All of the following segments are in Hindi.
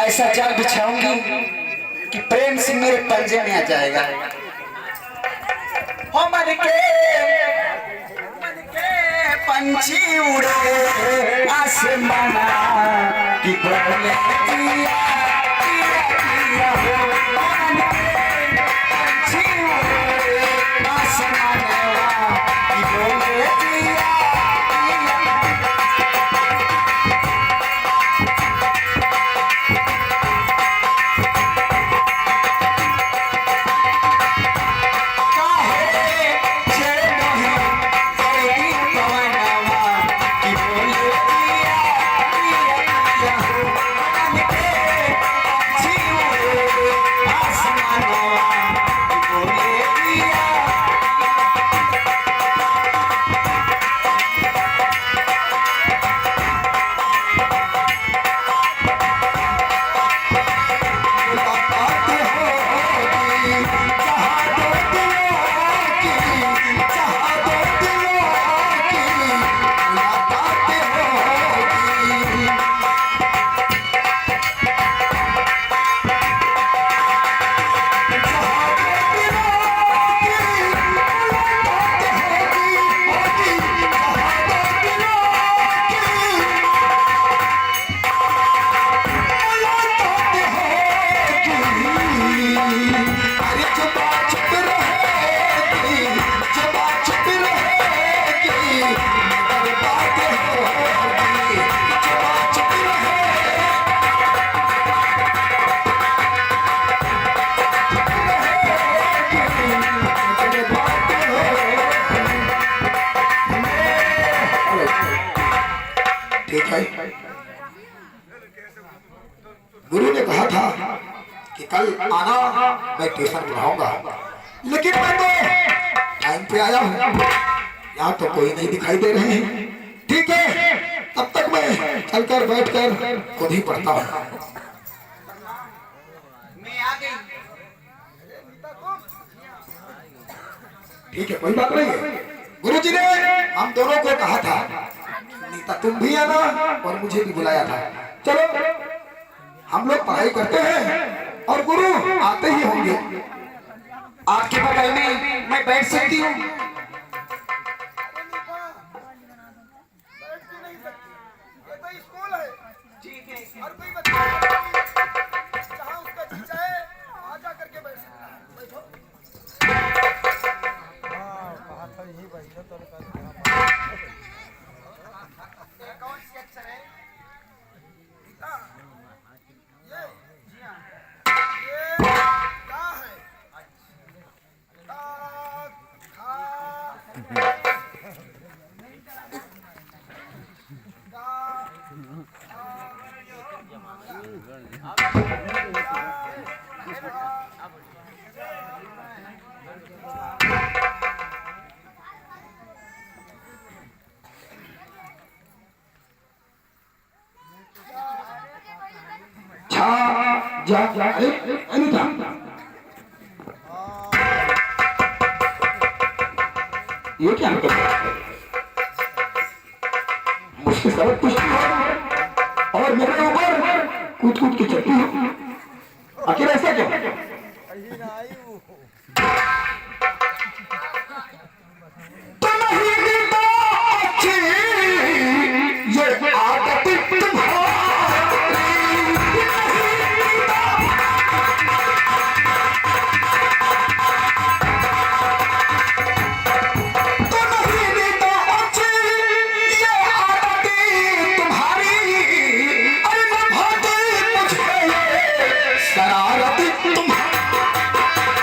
ऐसा जाल बिछाऊंगी कि प्रेम से मेरे पंजे में आ जाएगा। हो मन के पंछी उड़े आसमान की बोले दिया, दिया, दिया, हो मन के पंछी उड़े आसमान की बोले दिया, गुरु ने कहा था कि कल आना, मैं ट्यूशन पढ़ाऊंगा, लेकिन मैं तो टाइम पे आया हूँ, यहाँ तो कोई नहीं दिखाई दे रहे हैं। ठीक है, तब तक मैं चलकर बैठकर खुद ही पढ़ता हूँ। मैं आ गई। ठीक है, कोई बात नहीं है। गुरुजी ने हम दोनों को कहा था, नीता तुम भी आना और मुझे भी बुलाया था। चलो हम लोग पढ़ाई करते हैं और गुरु आते ही होंगे। आपके बगल में मैं बैठ सकती हूँ? ठीक है, हर कोई बच्चा जहाँ उसका जी चाहे आ जा करके बैठ सकता है। बैठो। कौन सी अक्षर है? ये जी हाँ। ये क्या है? ये क्या हरकत है? मुझसे सबक पूछती हो और मेरे ऊपर कूद कूद के चलती हो, आखिर ऐसा क्यों? ये आदत शरारत तुम्हारी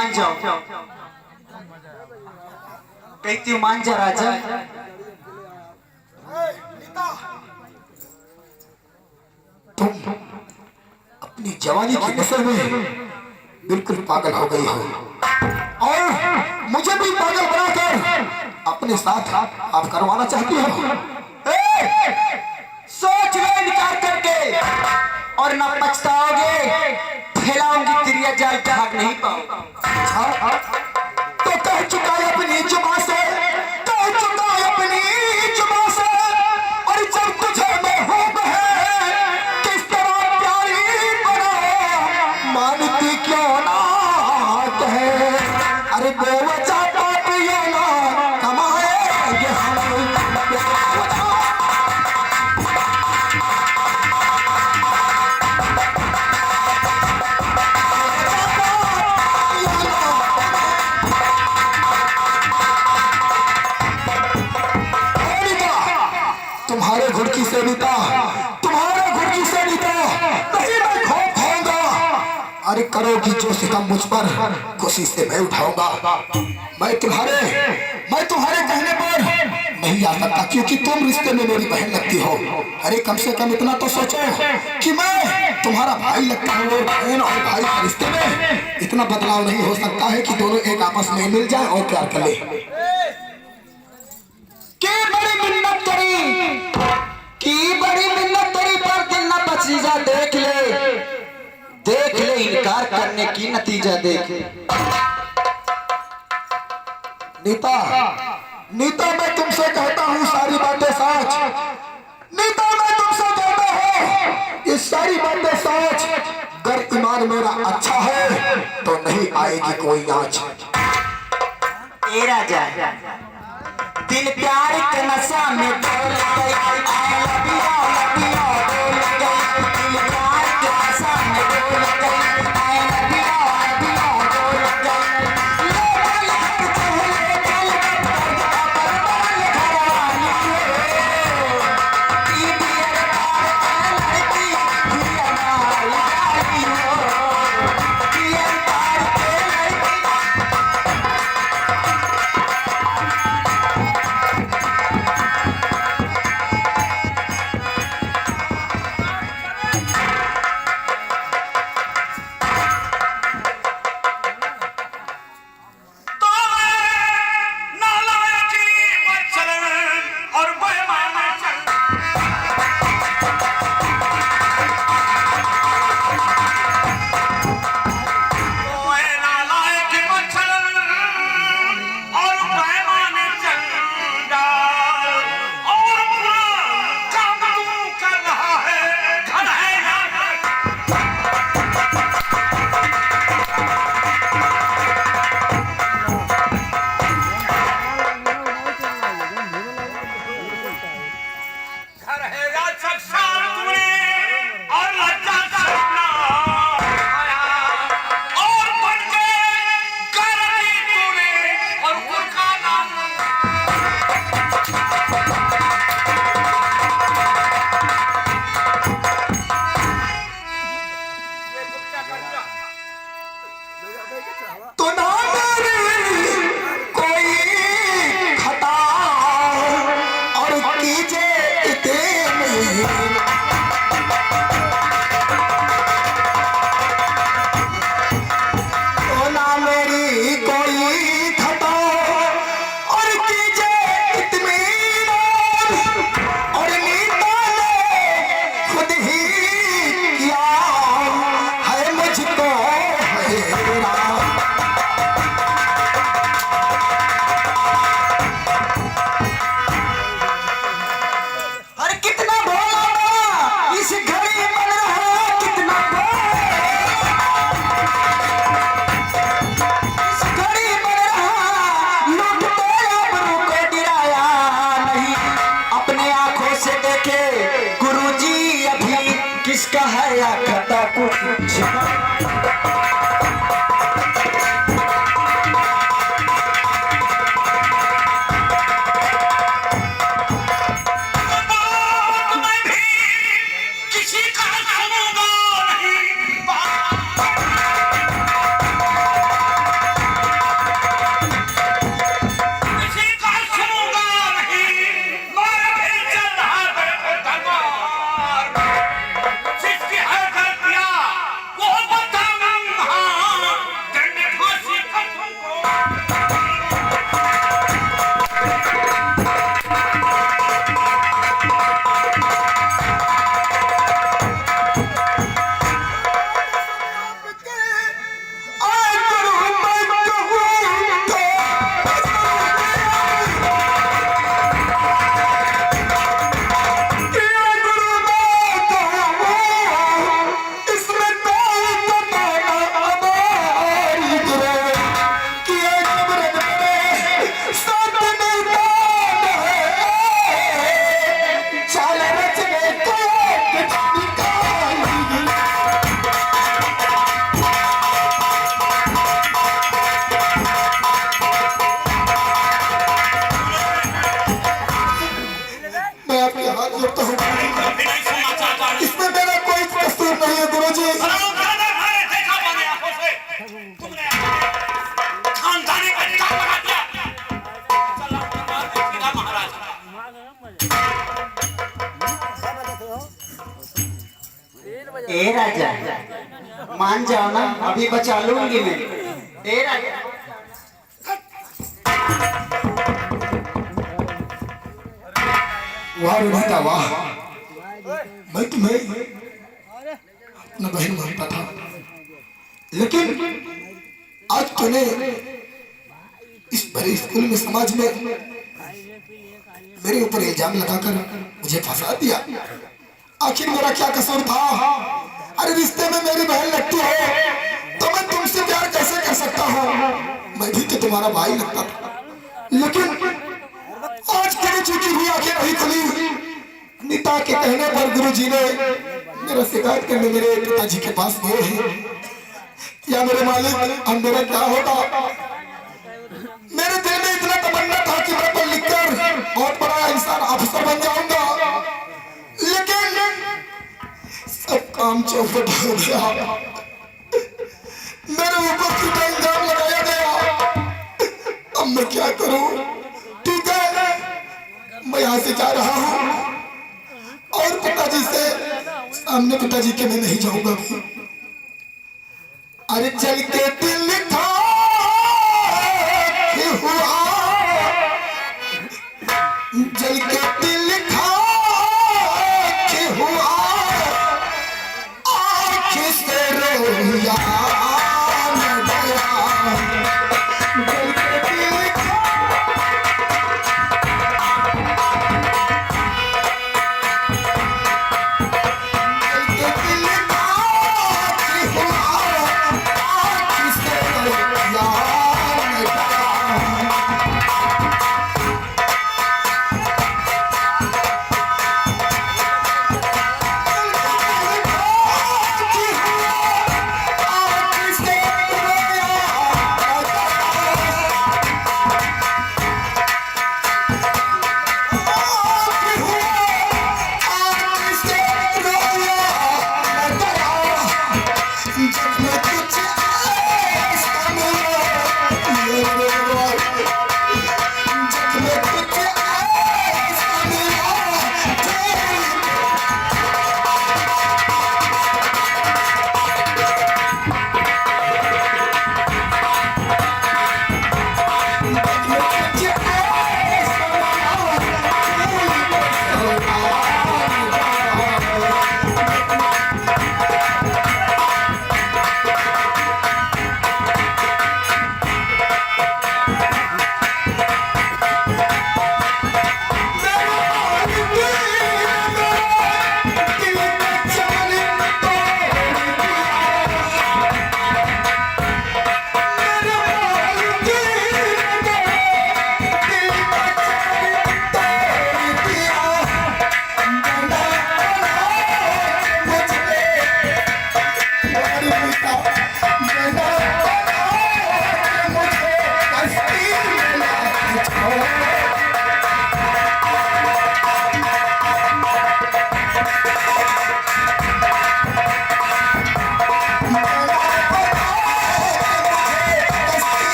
मान जाओ, कहती हूँ मान जा राजा। नीता तुम अपनी जवानी की नशे में बिल्कुल पागल हो गई हो और मुझे भी पागल बनाकर अपने साथ आप करवाना चाहती हो। सोच लो इनकार करके और न पछताओगे, फैलाऊंगी क्रिया जाल भाग नहीं पाओ। तो कह चुका है अपनी जुबान से, कह चुका है अपनी जुबान से, और जब तुझे मैं हो किस तरह प्यारी बना मानती क्यों ना कहे। अरे बेवजह बात ये ना कमाएंगे हम। तुम्हारे घुड़की से नीता, तुम्हारे घुड़की से नीता नहीं मैं खौफ खाऊंगा। अरे करोगी जो सितम मुझ पर, खुशी से मैं उठाऊंगा। मैं तुम्हारे कहने पर नहीं आ सकता क्योंकि तुम रिश्ते में मेरी बहन लगती हो। अरे कम से कम इतना तो सोचो कि मैं तुम्हारा भाई लगता हूँ और बहन और भाई के रिश्ते में इतना बदलाव नहीं हो सकता है कि दोनों एक आपस में मिल जाए और प्यार कर ले। बड़ी मिन्नत तेरी पर दिल न बचीजा, देख ले इनकार करने की नतीजा देख। नीता, नीता मैं तुमसे कहता हूँ सारी बातें सच। नीता मैं तुमसे कहता हूँ ये सारी बातें सच। अगर ईमान मेरा अच्छा है तो नहीं आएगी कोई आँच। ए राजा दिल प्यार के नशा में डोल गई, I love you, डोल गई। दिल प्यार के नशा में डोल गई, I love you, डोल गई। ले चल घर वाली ई बियर पार लड़की बियर माल गाली हो, बियर पार के लड़की। मान जाओ ना, अभी बचा लूंगी मैं। ए राजा वाह विधाता वाह, मैं तुम्हें अपना बहन मानता था, लेकिन आज तूने इस बड़े स्कूल में समाज में मेरे ऊपर इल्जाम लगाकर मुझे फंसा दिया। आखिर मेरा क्या कसूर था? अरे रिश्ते में मेरी बहन लगती हो तो मैं तुमसे प्यार कैसे कर सकता हूँ? मैं भी तो तुम्हारा भाई लगता था, लेकिन आज तेरी चुकी हुई आंखें नहीं खुली। नीता के कहने पर गुरुजी ने मेरा शिकायत करने मेरे पिताजी के पास गए हैं। या मेरे मालिक, अब मेरा क्या होगा? मेरे दिल में इतना तमन्ना था कि मैं पढ़ लिखकर बहुत बड़ा इंसान अफसर बन जाऊंगा, लेकिन सब काम चौपट हो गया। मेरे ऊपर झूठा इल्जाम लगाया गया। अब मैं क्या करूं? ठीक है, मैं यहाँ से जा रहा हूँ और पिताजी से सामने पिताजी के मैं नहीं जाऊंगा भी। अरे चल के दिल था कि हुआ, जल के दिल था कि हुआ, आँख से रोया न गया। जल के दिल था, जल के दिल था कि हुआ, आँख से रोया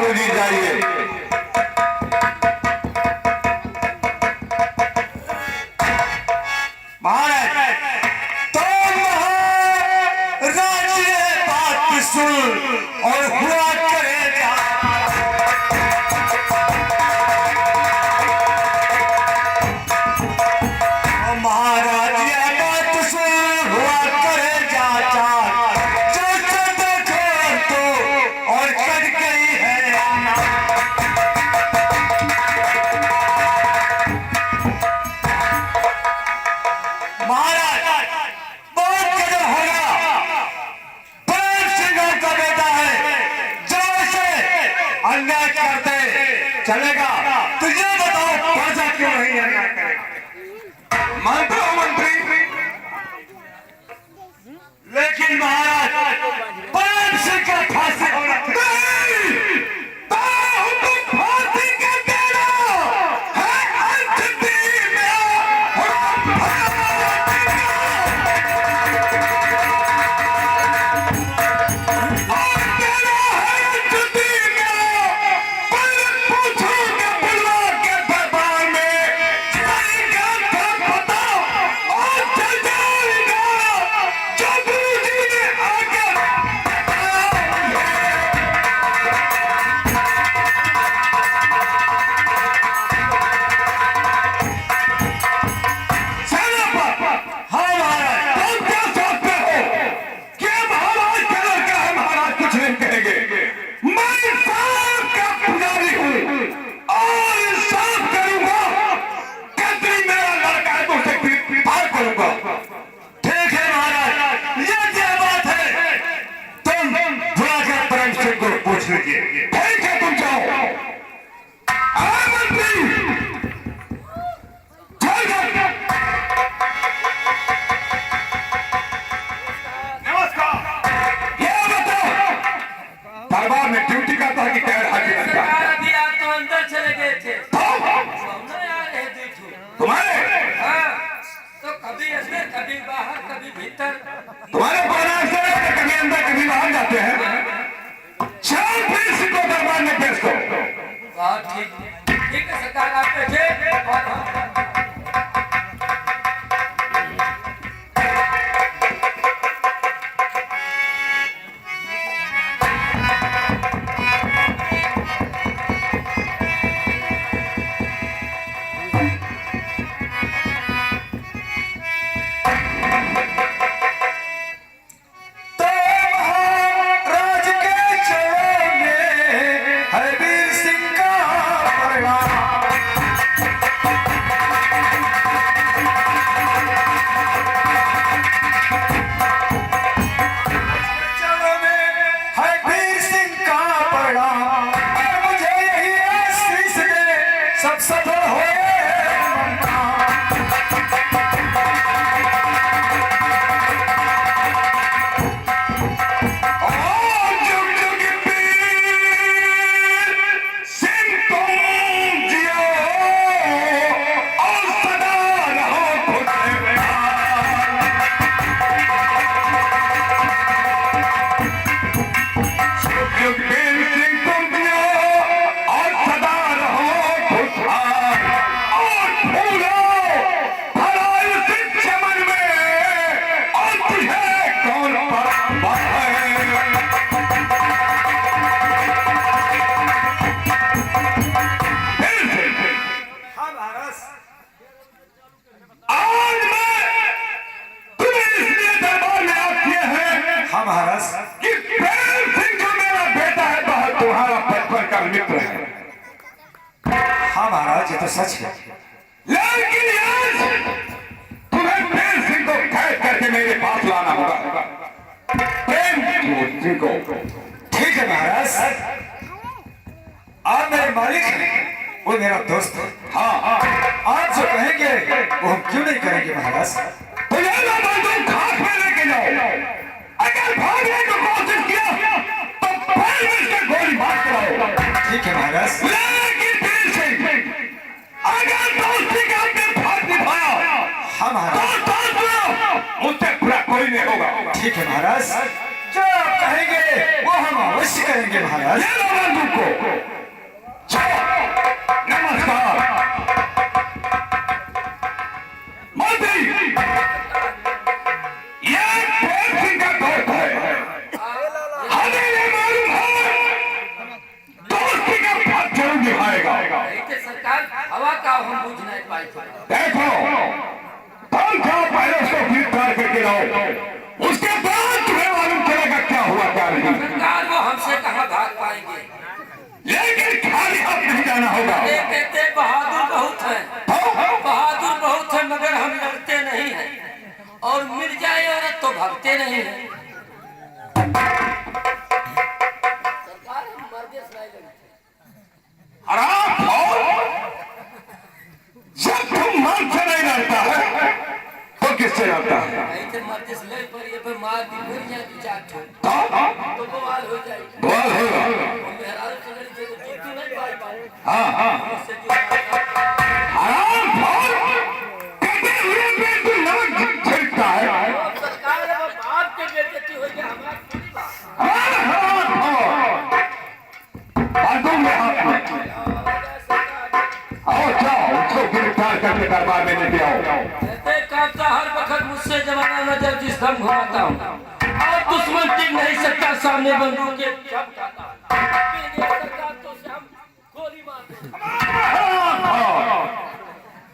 ठाकुर जी जाइए। महाराज तो महाराज बात सुन और हुआ करेगा। महाराज ये बात सुन हुआ करे जाता जो देखो तो और कर गई है। महाराज बहुत कदर होगा। पैर सिंह का बेटा है जो से अन्याय करते चलेगा तो ये बताओ प्रजा क्यों नहीं अन्याय करेगा? मंत्री लेकिन महाराज प्रेम सिंह का फांसी होना चाहिए। फांसी का देना है अंतिम दरबार में ड्यूटी करता है कि गैर हाजिर रहता है? तो अंदर चले गए थे तुम्हारे तो कभी अंदर कभी बाहर कभी भीतर। तुम्हारे परिवार से कभी अंदर कभी बाहर जाते हैं। चल फिर सिको दरबार में पेश करो। बहुत ठीक है सरकार आप बैठे और हाँ महाराज ये तो सच है, लेकिन आज तुम्हें प्रेम सिंह को कैद करके मेरे पास लाना होगा। प्रेम सिंह को। ठीक है महाराज, आप मेरे मालिक हैं, वो मेरा दोस्त है। हाँ आप जो कहेंगे वो हम क्यों नहीं करेंगे महाराज। तो ये लो बंदूक हाथ में लेके जाओ, अगर भागने की कोशिश किया तो पैर में इसके गोली मार कराओ। ठीक है महाराज। लेकिन प्रेम सिंह अगर दोस्ती का आपने भाग निभाया, हाँ महाराज, तो उससे बुरा कोई नहीं होगा। ठीक है महाराज, जो कहेंगे वो हम अवश्य करेंगे महाराज। ले लो बंदूक को। नमस्कार मंत्री, ये पेड़ सिंह का दोस्त है, हमें ये मालूम है दोस्ती का फर्ज जरूर निभाएगा। सरकार हवा का हम बुझ नहीं पाए थे। देखो तुम जाओ पहले उसको गिरफ्तार करके लाओ, उसके बाद तुम्हें मालूम चलेगा क्या हुआ क्या नहीं। सरकार वो हमसे कहाँ भाग पाएंगे, लेकिन खाली हाथ नहीं जाना होगा। ये कहते बहादुर बहुत है, बहादुर बहुत है, मगर हम लड़ते नहीं हैं और मिल जाए औरत तो भागते नहीं हैं। सरकार हम मर्दे से नहीं लड़ते। हराम हो, जब तुम मन से नहीं लड़ता है तो किससे लड़ता है? ऐसे मर्दे से लड़ पर ये मार दी गोलियां की जात हो तो बवाल हो जाएगी। बोल होगा। मेहरारू से लड़ते तो जीतू नहीं पाए। हाँ उससे जो हराम हो, कटे हुए पे तू नमक छिड़कता है। सरकार अब आपके बेइज्जती हो गया हमारा पूरी बात। हराम हो, बातों में हाथ मत आओ, जाओ उसको गिरफ्तार करके दरबार में लेके आओ। कहते कांपता हर वक्त मुझसे जमाना नजर जिस दम घुमाता हूँ और दुश्मन टिक नहीं सकता सामने बंदूक के जब खाता हूँ। सरकार तो से हम गोली मार देंगे।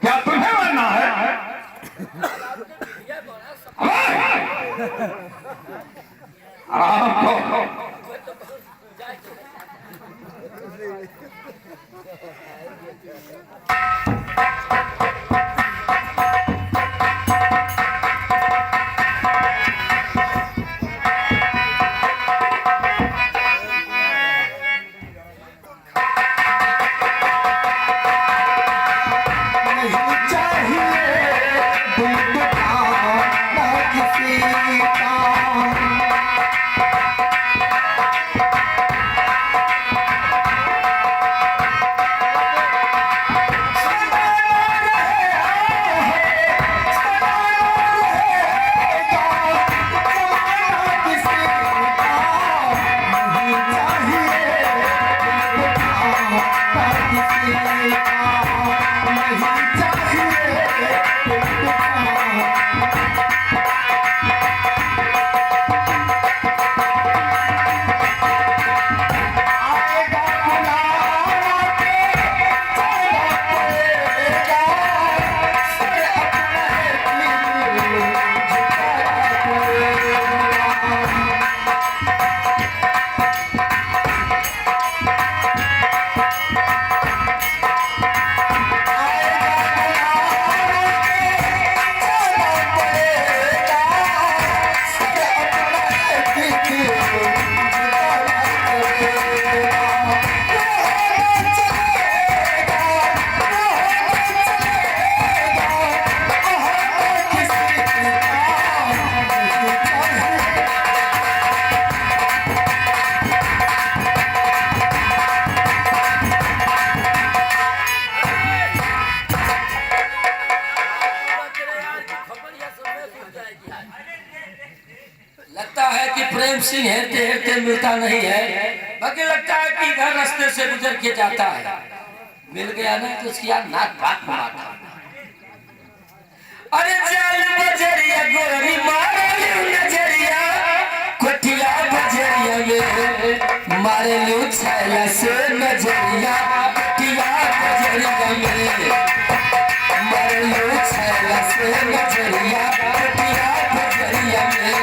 क्या तुम्हें मरना है? ये बड़ा सब आराम हो। लगता है कि प्रेम सिंह हेरते हेरते मिलता नहीं है, बाकी लगता है कि इधर रास्ते से गुजर के जाता है। मिल गया ना तो उसकी यार नाक बात मारता। अरे जाल बजरिया गोरी मारे नजरिया कोठिया बजरिया में मारे लू छैला से नजरिया कोठिया बजरिया में मारे लू छैला से नजरिया कोठिया बजरिया में।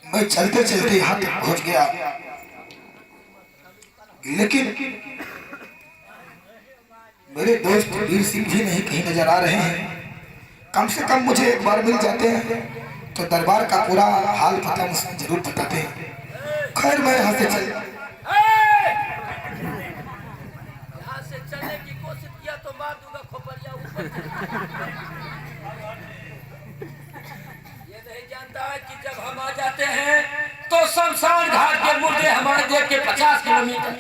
मैं चलते चलते यहाँ तक पहुँच गया, लेकिन मेरे दोस्त वीर सिंह जी नहीं कहीं नजर आ रहे हैं। कम से कम मुझे एक बार मिल जाते हैं तो दरबार का पूरा हाल पता मुझे जरूर बताते हैं। खैर मैं यहाँ से चल यहाँ से चलने की कोशिश किया तो मार दूंगा खोपड़िया। ये नहीं जानता है कि जब हम आ जाते हैं तो शमशान घाट के मुर्दे हमारे देख के 50 किलोमीटर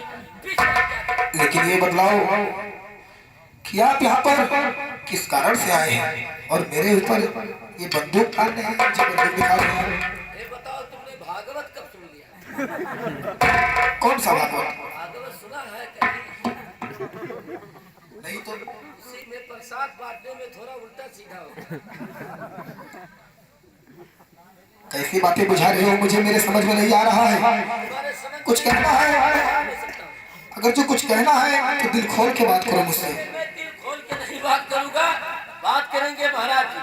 पीछे हट जाते हैं। लेकिन ये बदलाव कि आप यहाँ पर किस कारण से आए हैं और मेरे ऊपर ये बंदूक ठान रहे हैं, जो बंदूक दिखा रहे हैं। ये बताओ तुमने भागवत कब सुन लिया? कौन सा भागवत? भागवत सुना है कहीं? नहीं तो इसी में प्रसाद बांटने में थोड़ा उल्टा सीधा हो। कैसी बातें बुझा रहे हो, मुझे मेरे समझ में नहीं आ रहा है। तुम्हारे समझ कुछ कहना है? नहीं सकता हूँ। अगर जो कुछ कहना है तो दिल खोल के बात करो मुझसे। मैं दिल खोल के नहीं बात करूंगा, बात करेंगे महाराज जी।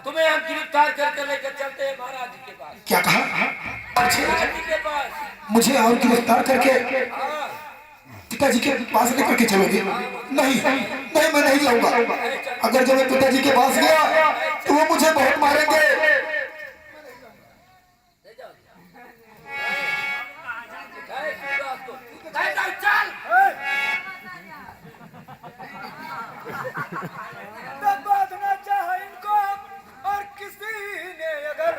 तुम्हें हम गिरफ्तार करके लेकर चलते हैं महाराज जी के पास। क्या कहा? महाराज जी के पास। मुझे और गिरफ्तार करके हाँ, पिताजी के पास लेकर के चलोगे? नहीं नहीं, मैं नहीं जाऊंगा। अगर जब मैं पिताजी के पास गया तो वो मुझे बहुत मारेंगे। ले जाओ। दिखाए सूरज को। दिखाए जाओ, चल। न बांधना चाहा इनको और किसी ने अगर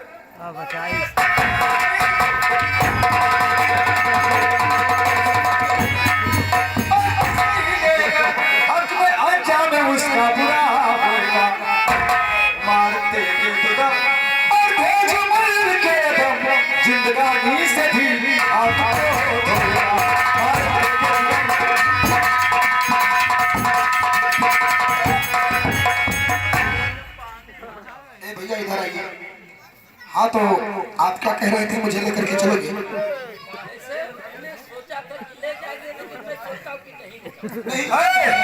हक में अंजाम उसका बुरा होगा, मारते के तो दम और भेज मर के दम, जिंदगानी से भी आपको धोया, मारते के दम। ए भैया इधर आइए। हाँ तो आप क्या कह रहे थे, मुझे लेकर के चलोगे? ऐसे मैंने सोचा था कि ले जाएंगे, लेकिन मैं सोचता हूँ कि नहीं ले जाऊँ। नहीं,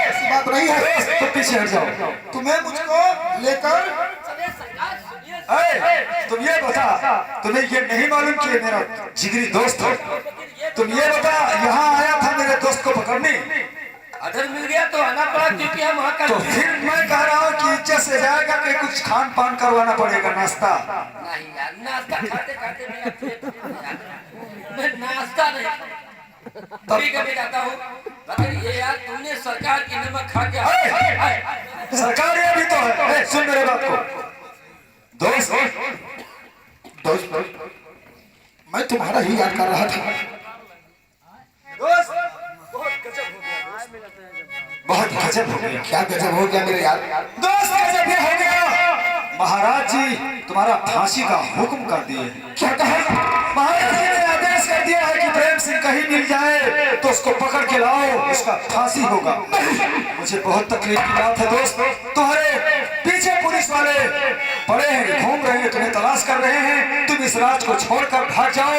ऐसी बात नहीं है। तो पीछे हट जाओ। तुम्हें मुझको लेकर चले सरकार, सुनिए। तुम ये बता, तुम्हें ये नहीं मालूम कि ये मेरा जिगरी दोस्त है? लेकिन ये तुम ये बता, यहाँ आया था मेरे दोस्त को पकड़ने, अदर मिल गया तो आना पड़ा, क्योंकि हम वहाँ का तो फिर मैं कह रहा हूँ कि इज्जत से जाएगा कि कुछ खान पान करवाना पड़ेगा, नाश्ता। नहीं यार, नाश्ता खाते खाते मेरा पेट फूल गया। मैं नाश्ता नहीं खाता। ठीक है, मैं जाता हूँ। मगर ये यार, तुमने सरकार की नमक खा के सरकार ये भी तो है। सुन मेरे बात को दोस्त, दोस्त, मैं तुम्हारा ही याद कर रहा था। दोस्त बहुत गजब हो गया। क्या गजब हो गया मेरे यार? दोस्त गजब ये हो गया, महाराज जी तुम्हारा फांसी का हुक्म कर दिए। क्या कहा? महाराज जी ने आदेश कर दिया है कि प्रेम सिंह कहीं मिल जाए तो उसको पकड़ के लाओ, उसका फांसी होगा। मुझे बहुत तकलीफ की बात है दोस्त, तुम्हारे पीछे पुलिस वाले पड़े हैं, घूम रहे हैं, तुम्हें तलाश कर रहे हैं। तुम इस रात को छोड़कर भाग जाओ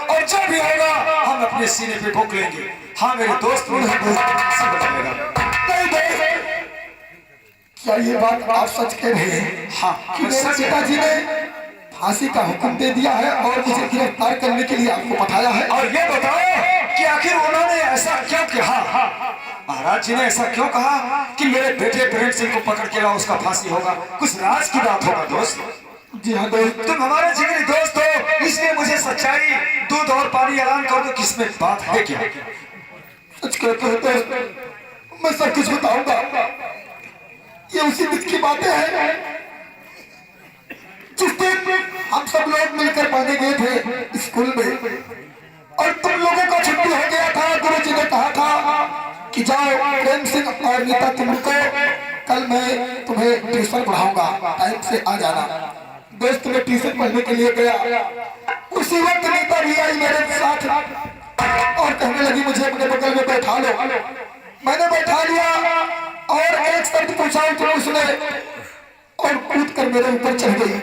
और जो भी होगा हम अपने सीने पे ठोक लेंगे। हाँ मेरे दोस्त, मुझे फांसी बचाएगा। क्या ये बात आप सच कह रहे हैं? हाँ, कि मेरे पिताजी ने फांसी का हुक्म दे दिया है और मुझे गिरफ्तार करने के लिए आपको पठाया है? और ये बताओ कि आखिर उन्होंने ऐसा क्यों कहा? महाराज जी ने ऐसा क्यों कहा कि मेरे बेटे प्रेम सिंह को पकड़ के लाओ, उसका फांसी होगा? कुछ राज की बात होगा दोस्त। जी हाँ दोस्त, तुम हमारे जिगरी दोस्त हो, इसलिए मुझे सच्चाई, दूध और पानी ऐलान कर दो, किसमें बात है क्या? सच कहते हो दोस्त, मैं सब कुछ बताऊंगा। ये उसी दिन की बातें हैं जिस दिन हम सब लोग मिलकर पढ़ने गए थे स्कूल में और तुम लोगों को छुट्टी हो गया था। गुरुजी ने कहा था कि जाओ प्रेम सिंह और नीता, तुम रुको, कल मैं तुम्हें ट्यूशन पढ़ाऊंगा, टाइम से आ जाना। दोस्त मैं ट्यूशन पढ़ने के लिए गया, उसी वक्त नीता भी आई मेरे साथ और कहने लगी मुझे अपने बगल में बैठा लो। मैंने बैठा लिया और एक शब्द पूछा तो उसने और कूद कर मेरे ऊपर चढ़ गई।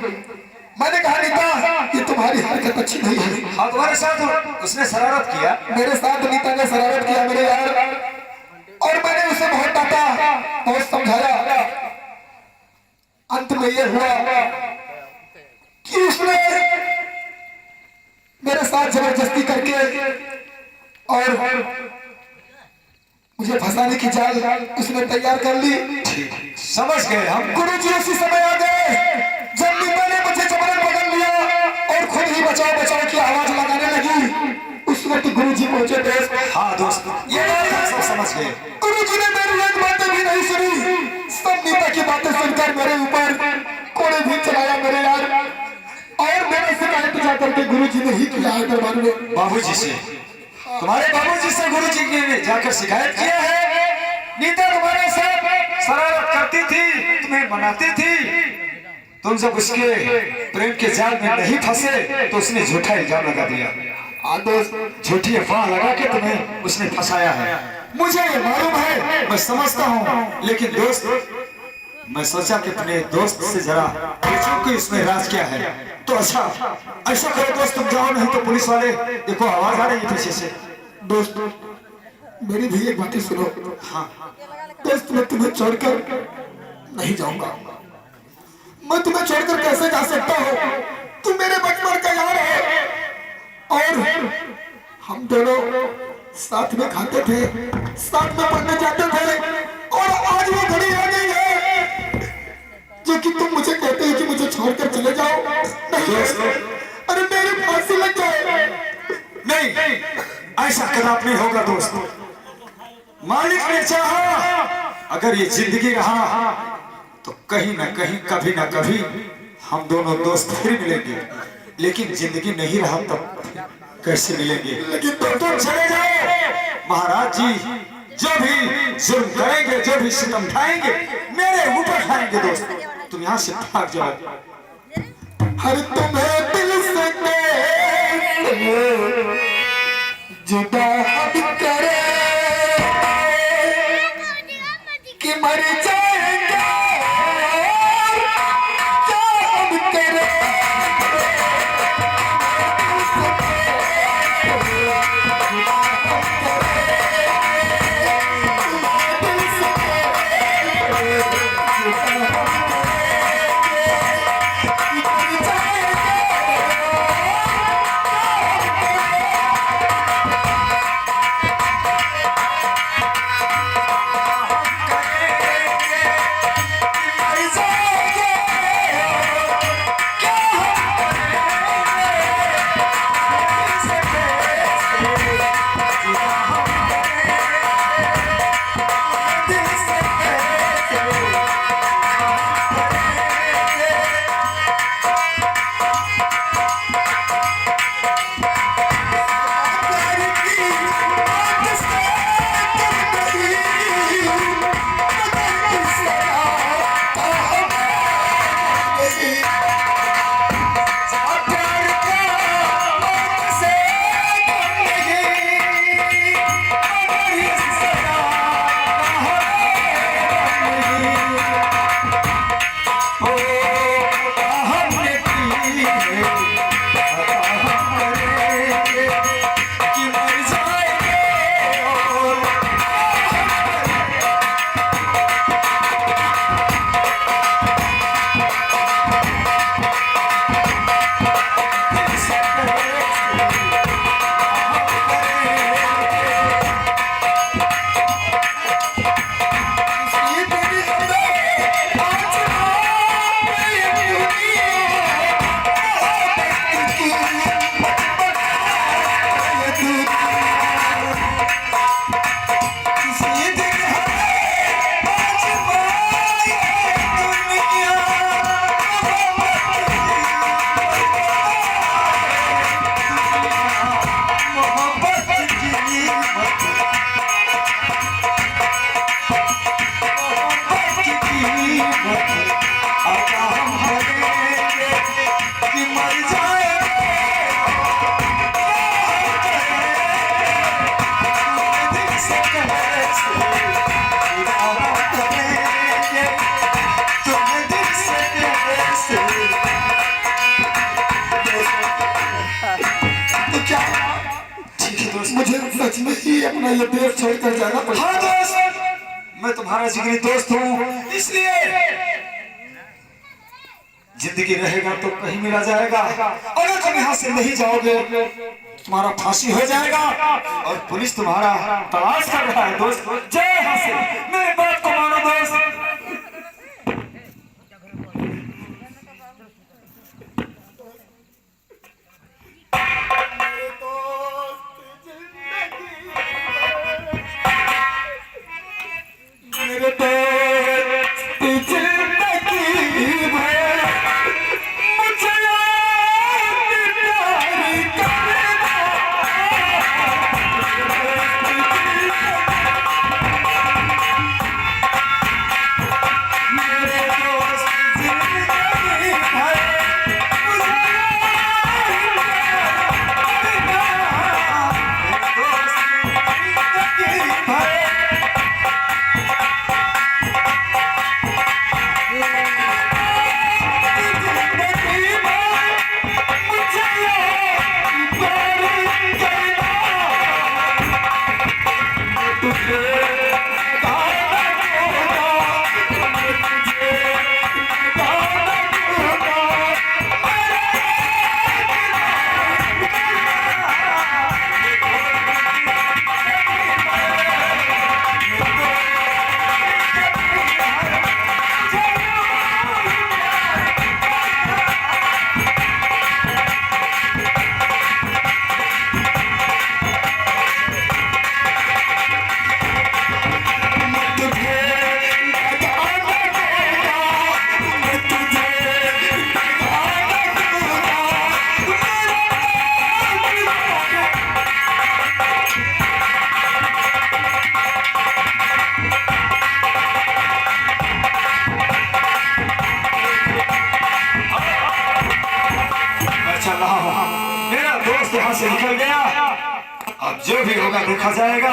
मैंने कहा नीता, ये तुम्हारी हरकत अच्छी नहीं है। हाँ, तुम्हारे साथ उसने शरारत किया। मेरे साथ नीता ने शरारत किया मेरे यार, और मैंने उसे बहुत डांटा, बहुत समझाया। अंत में ये हुआ कि उसने मेरे साथ जबरदस्ती करके और मुझे फंसाने की जाल उसने तैयार कर ली। समझ गए हम। गुरुजी उसी समय आ गए जब नीता ने मुझे जबरन पकड़ लिया और खुद ही बचाओ बचाओ की आवाज लगाने लगी। उस वक्त गुरुजी पहुंचे दोस्त। हाँ दोस्त, ये बात हम सब समझ गए। गुरुजी ने मेरी एक बात भी नहीं सुनी, सब नीता की बातें सुनकर मेरे ऊपर कोड़े भी चलाया मेरे यार, और मैंने शिकायत जाकर के गुरु जी ने ही किया है दरबार में। बाबूजी से, तुम्हारे बाबूजी से गुरुजी ने जाकर शिकायत किया है। नीता तुम्हारे साथ शरारत करती थी, तुम्हें मनाती थी, तुम जब उसके प्रेम के जाल में नहीं फंसे तो उसने झूठा इल्जाम लगा दिया। दोस्त, झूठी अफवाह लगा के तुम्हें उसने फंसाया है। मुझे ये मालूम है, मैं समझता हूँ, लेकिन दोस्त मैं सोचा कि अपने दोस्त से जरा पूछूं कि इसमें राज क्या है। तो अच्छा ऐसा करो दोस्त, तुम जाओ, नहीं तो पुलिस वाले, देखो आवाज आ रही है पीछे से। दोस्त मेरी भी एक बात सुनो। हाँ दोस्त मैं तुम्हें छोड़कर नहीं जाऊंगा। मैं तुम्हें छोड़कर कैसे जा सकता हूँ? तुम मेरे बचपन का यार है, और हम दोनों साथ में खाते थे, साथ में पढ़ने जाते थे, और आज वो घड़ी आ गई है जो कि तुम मुझे कहते हो कि मुझे छोड़कर चले जाओ। नहीं, अरे मेरी फांसी लग जाए। नहीं, ऐसा कदापि नहीं होगा दोस्त। मालिक ने चाहा अगर ये जिंदगी रहा तो कहीं ना कहीं कभी ना कभी हम दोनों दोस्त फिर मिलेंगे, लेकिन जिंदगी नहीं रहा तब कैसे मिलेंगे। लेकिन तुम चले जाओ, महाराज जी जो भी जुर्म करेंगे, जो भी सितम ढाएंगे, मेरे ऊपर ढाएंगे दोस्त। तुम यहाँ से भाग जाओ। हर तुम्हें दिल से जुदा हम करे कि मर जाएंगे, क्या हम करे। मुझे सच में ही अपना ये देश छोड़कर जाना पड़ेगा। हाँ दोस्त, मैं तुम्हारा जिगरी दोस्त हूँ, इसलिए जिंदगी रहेगा तो कहीं मिला जाएगा। अगर तुम यहाँ से नहीं जाओगे तुम्हारा फांसी हो जाएगा, और पुलिस तुम्हारा तलाश कर रहा है दोस्त। जय यहाँ से, मेरी बात को मानो दोस्त। मेरे दोस्त दोस्त यहाँ से निकल गया। अब जो भी होगा देखा जाएगा।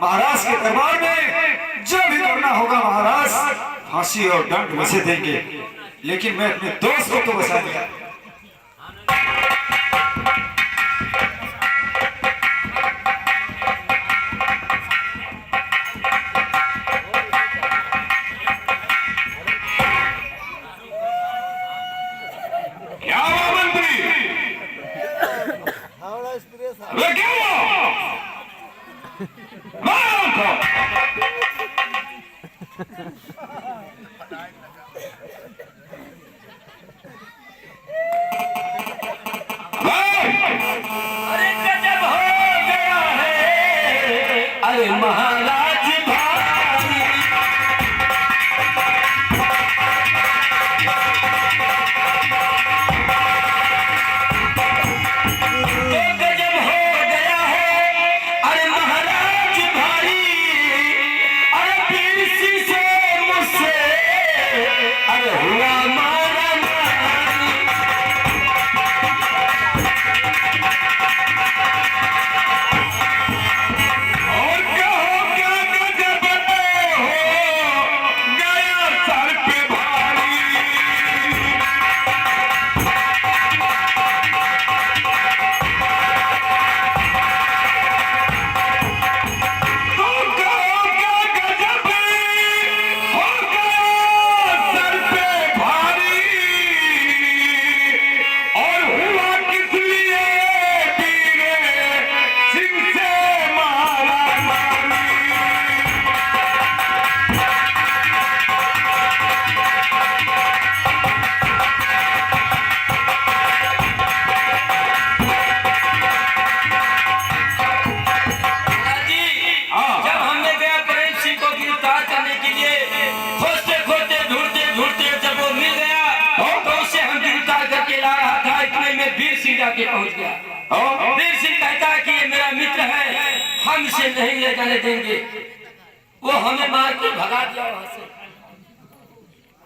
महाराज के दरबार में जो भी करना होगा महाराज फांसी और दंड मुझे देंगे, लेकिन मैं अपने दोस्त को तो बचा लिया। अरे गजब हो गया है, अरे महाराज भाई, तो गजब हो गया है, अरे महाराज भाई, अरे पीरसी से मुझसे अरे हुआ मारा मारी। और कहो क्या गजब हो गया सर पे भारी। तो कहो क्या गजब हो गया सर पे भारी। और हुआ किस लिए वीर सिंह से मारा मारी। जी, जब हमने गया प्रेम सिंह को गिरफ्तार करने के लिए, खोजते खोजते ढूंढते ढूंढते जब वो मिल गया तो उसे हम गिरफ्तार करके ला रहा था, इतने में वीर सिंह जाके पहुंच गया। वीर सिंह कहता है कि ये मेरा मित्र है, हम इसे नहीं ले जाने देंगे। वो हमें मार के भगा दिया वहां से।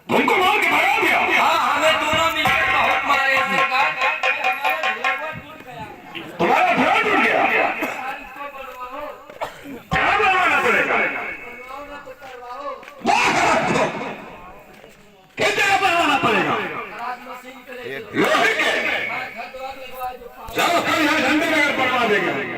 तुमको मार के भगा दिया। हाँ, हमें दोनों मिलकर बहुत मारे सरकार, तुम्हारा घोड़ा टूट गया। क्या बनवाना पड़ेगा? कितना बनवाना पड़ेगा? लोहे के। चलो कल यहाँ झंडे नगर बनवा देंगे।